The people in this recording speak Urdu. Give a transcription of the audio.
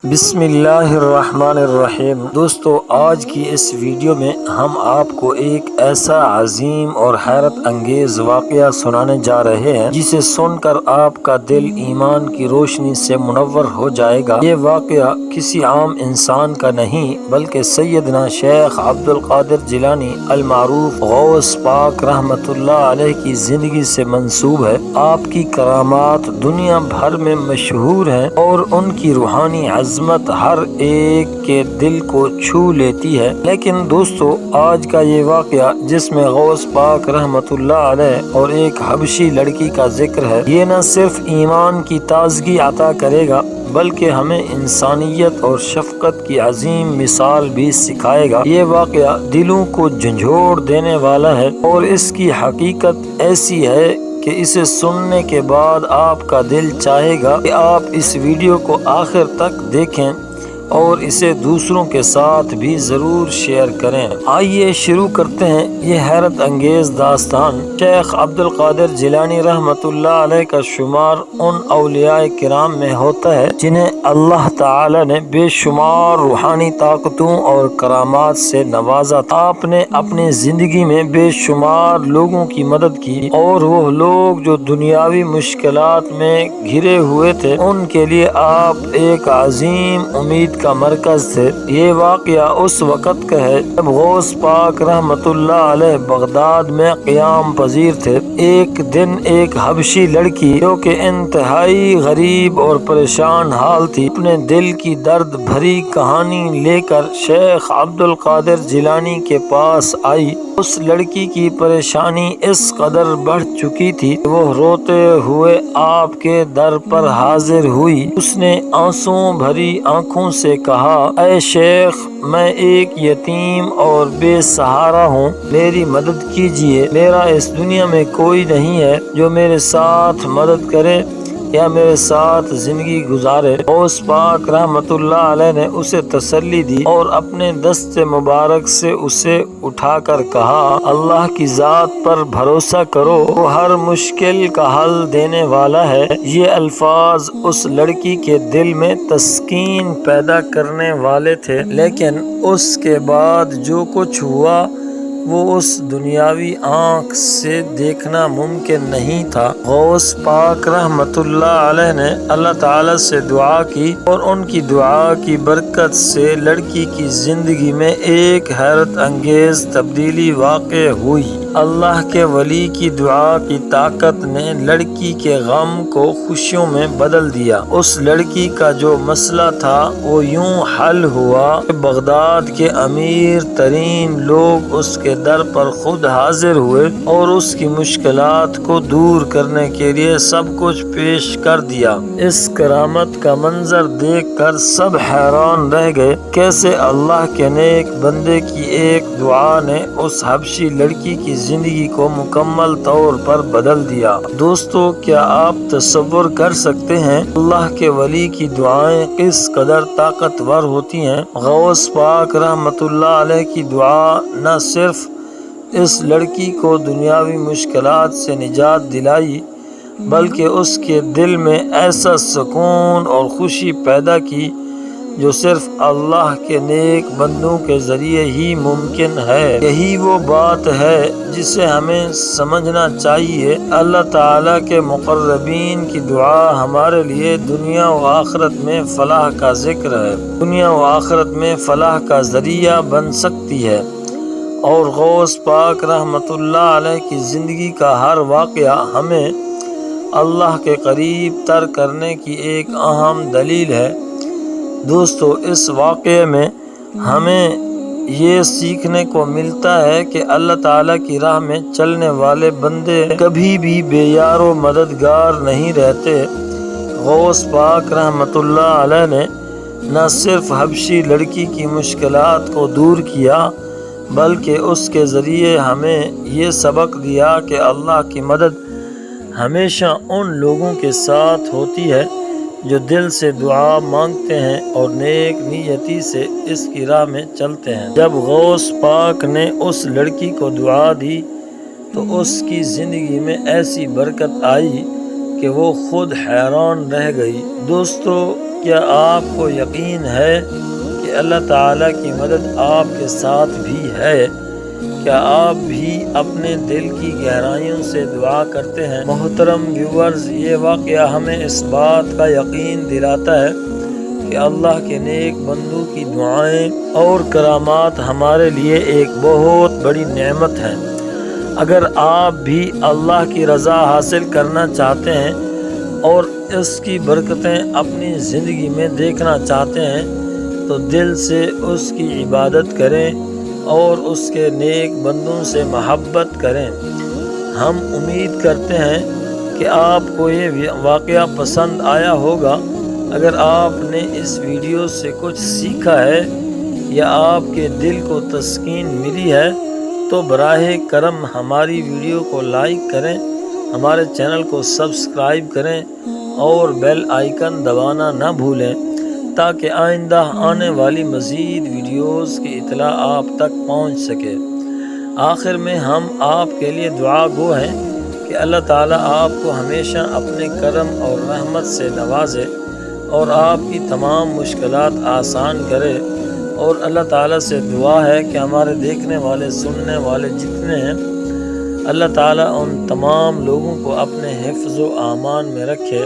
بسم اللہ الرحمن الرحیم۔ دوستو، آج کی اس ویڈیو میں ہم آپ کو ایک ایسا عظیم اور حیرت انگیز واقعہ سنانے جا رہے ہیں جسے سن کر آپ کا دل ایمان کی روشنی سے منور ہو جائے گا۔ یہ واقعہ کسی عام انسان کا نہیں بلکہ سیدنا شیخ عبد القادر جیلانی المعروف غوث پاک رحمت اللہ علیہ کی زندگی سے منسوب ہے۔ آپ کی کرامات دنیا بھر میں مشہور ہیں اور ان کی روحانی عظمت ہر ایک کے دل کو چھو لیتی ہے۔ لیکن دوستو، آج کا یہ واقعہ جس میں غوث پاک رحمت اللہ علیہ اور ایک حبشی لڑکی کا ذکر ہے، یہ نہ صرف ایمان کی تازگی عطا کرے گا بلکہ ہمیں انسانیت اور شفقت کی عظیم مثال بھی سکھائے گا۔ یہ واقعہ دلوں کو جھنجھوڑ دینے والا ہے اور اس کی حقیقت ایسی ہے کہ اسے سننے کے بعد آپ کا دل چاہے گا کہ آپ اس ویڈیو کو آخر تک دیکھیں اور اسے دوسروں کے ساتھ بھی ضرور شیئر کریں۔ آئیے شروع کرتے ہیں یہ حیرت انگیز داستان۔ شیخ عبد القادر جیلانی رحمت اللہ علیہ کا شمار ان اولیاء کرام میں ہوتا ہے جنہیں اللہ تعالی نے بے شمار روحانی طاقتوں اور کرامات سے نوازا۔ آپ نے اپنی زندگی میں بے شمار لوگوں کی مدد کی اور وہ لوگ جو دنیاوی مشکلات میں گھرے ہوئے تھے ان کے لیے آپ ایک عظیم امید کا مرکز تھے۔ یہ واقعہ اس وقت کا ہے جب غوث پاک رحمت اللہ علیہ بغداد میں قیام پذیر تھے۔ ایک دن ایک حبشی لڑکی جو کہ انتہائی غریب اور پریشان حال تھی، اپنے دل کی درد بھری کہانی لے کر شیخ عبد القادر جیلانی کے پاس آئی۔ اس لڑکی کی پریشانی اس قدر بڑھ چکی تھی کہ وہ روتے ہوئے آپ کے در پر حاضر ہوئی۔ اس نے آنسوؤں بھری آنکھوں سے کہا، اے شیخ، میں ایک یتیم اور بے سہارا ہوں، میری مدد کیجیے۔ میرا اس دنیا میں کوئی نہیں ہے جو میرے ساتھ مدد کرے یا میرے ساتھ زندگی گزارے۔ غوث پاک رحمت اللہ علیہ نے اسے تسلی دی اور اپنے دست مبارک سے اسے اٹھا کر کہا، اللہ کی ذات پر بھروسہ کرو، وہ ہر مشکل کا حل دینے والا ہے۔ یہ الفاظ اس لڑکی کے دل میں تسکین پیدا کرنے والے تھے، لیکن اس کے بعد جو کچھ ہوا وہ اس دنیاوی آنکھ سے دیکھنا ممکن نہیں تھا۔ غوث پاک رحمت اللہ علیہ نے اللہ تعالی سے دعا کی اور ان کی دعا کی برکت سے لڑکی کی زندگی میں ایک حیرت انگیز تبدیلی واقع ہوئی۔ اللہ کے ولی کی دعا کی طاقت نے لڑکی کے غم کو خوشیوں میں بدل دیا۔ اس لڑکی کا جو مسئلہ تھا وہ یوں حل ہوا کہ بغداد کے امیر ترین لوگ اس کے در پر خود حاضر ہوئے اور اس کی مشکلات کو دور کرنے کے لیے سب کچھ پیش کر دیا۔ اس کرامت کا منظر دیکھ کر سب حیران رہ گئے، کیسے اللہ کے نیک بندے کی ایک دعا نے اس حبشی لڑکی کی زندگی کو مکمل طور پر بدل دیا۔ دوستو، کیا آپ تصور کر سکتے ہیں اللہ کے ولی کی دعائیں کس قدر طاقتور ہوتی ہیں؟ غوث پاک رحمت اللہ علیہ کی دعا نہ صرف اس لڑکی کو دنیاوی مشکلات سے نجات دلائی بلکہ اس کے دل میں ایسا سکون اور خوشی پیدا کی جو صرف اللہ کے نیک بندوں کے ذریعے ہی ممکن ہے۔ یہی وہ بات ہے جسے ہمیں سمجھنا چاہیے۔ اللہ تعالیٰ کے مقربین کی دعا ہمارے لیے دنیا و آخرت میں فلاح کا ذکر ہے، دنیا و آخرت میں فلاح کا ذریعہ بن سکتی ہے، اور غوث پاک رحمت اللہ علیہ کی زندگی کا ہر واقعہ ہمیں اللہ کے قریب تر کرنے کی ایک اہم دلیل ہے۔ دوستو، اس واقعے میں ہمیں یہ سیکھنے کو ملتا ہے کہ اللہ تعالیٰ کی راہ میں چلنے والے بندے کبھی بھی بے یار و مددگار نہیں رہتے۔ غوث پاک رحمت اللہ علیہ نے نہ صرف حبشی لڑکی کی مشکلات کو دور کیا بلکہ اس کے ذریعے ہمیں یہ سبق دیا کہ اللہ کی مدد ہمیشہ ان لوگوں کے ساتھ ہوتی ہے جو دل سے دعا مانگتے ہیں اور نیک نیتی سے اس کی راہ میں چلتے ہیں۔ جب غوث پاک نے اس لڑکی کو دعا دی تو اس کی زندگی میں ایسی برکت آئی کہ وہ خود حیران رہ گئی۔ دوستو، کیا آپ کو یقین ہے کہ اللہ تعالیٰ کی مدد آپ کے ساتھ بھی ہے؟ کیا آپ بھی اپنے دل کی گہرائیوں سے دعا کرتے ہیں؟ محترم ویورز، یہ واقعہ ہمیں اس بات کا یقین دلاتا ہے کہ اللہ کے نیک بندوں کی دعائیں اور کرامات ہمارے لیے ایک بہت بڑی نعمت ہے۔ اگر آپ بھی اللہ کی رضا حاصل کرنا چاہتے ہیں اور اس کی برکتیں اپنی زندگی میں دیکھنا چاہتے ہیں تو دل سے اس کی عبادت کریں اور اس کے نیک بندوں سے محبت کریں۔ ہم امید کرتے ہیں کہ آپ کو یہ واقعہ پسند آیا ہوگا۔ اگر آپ نے اس ویڈیو سے کچھ سیکھا ہے یا آپ کے دل کو تسکین ملی ہے تو براہ کرم ہماری ویڈیو کو لائک کریں، ہمارے چینل کو سبسکرائب کریں اور بیل آئیکن دبانا نہ بھولیں تاکہ آئندہ آنے والی مزید ویڈیوز کی اطلاع آپ تک پہنچ سکے۔ آخر میں ہم آپ کے لیے دعا گو ہیں کہ اللہ تعالیٰ آپ کو ہمیشہ اپنے کرم اور رحمت سے نوازے اور آپ کی تمام مشکلات آسان کرے، اور اللہ تعالیٰ سے دعا ہے کہ ہمارے دیکھنے والے سننے والے جتنے ہیں، اللہ تعالیٰ ان تمام لوگوں کو اپنے حفظ و امان میں رکھے۔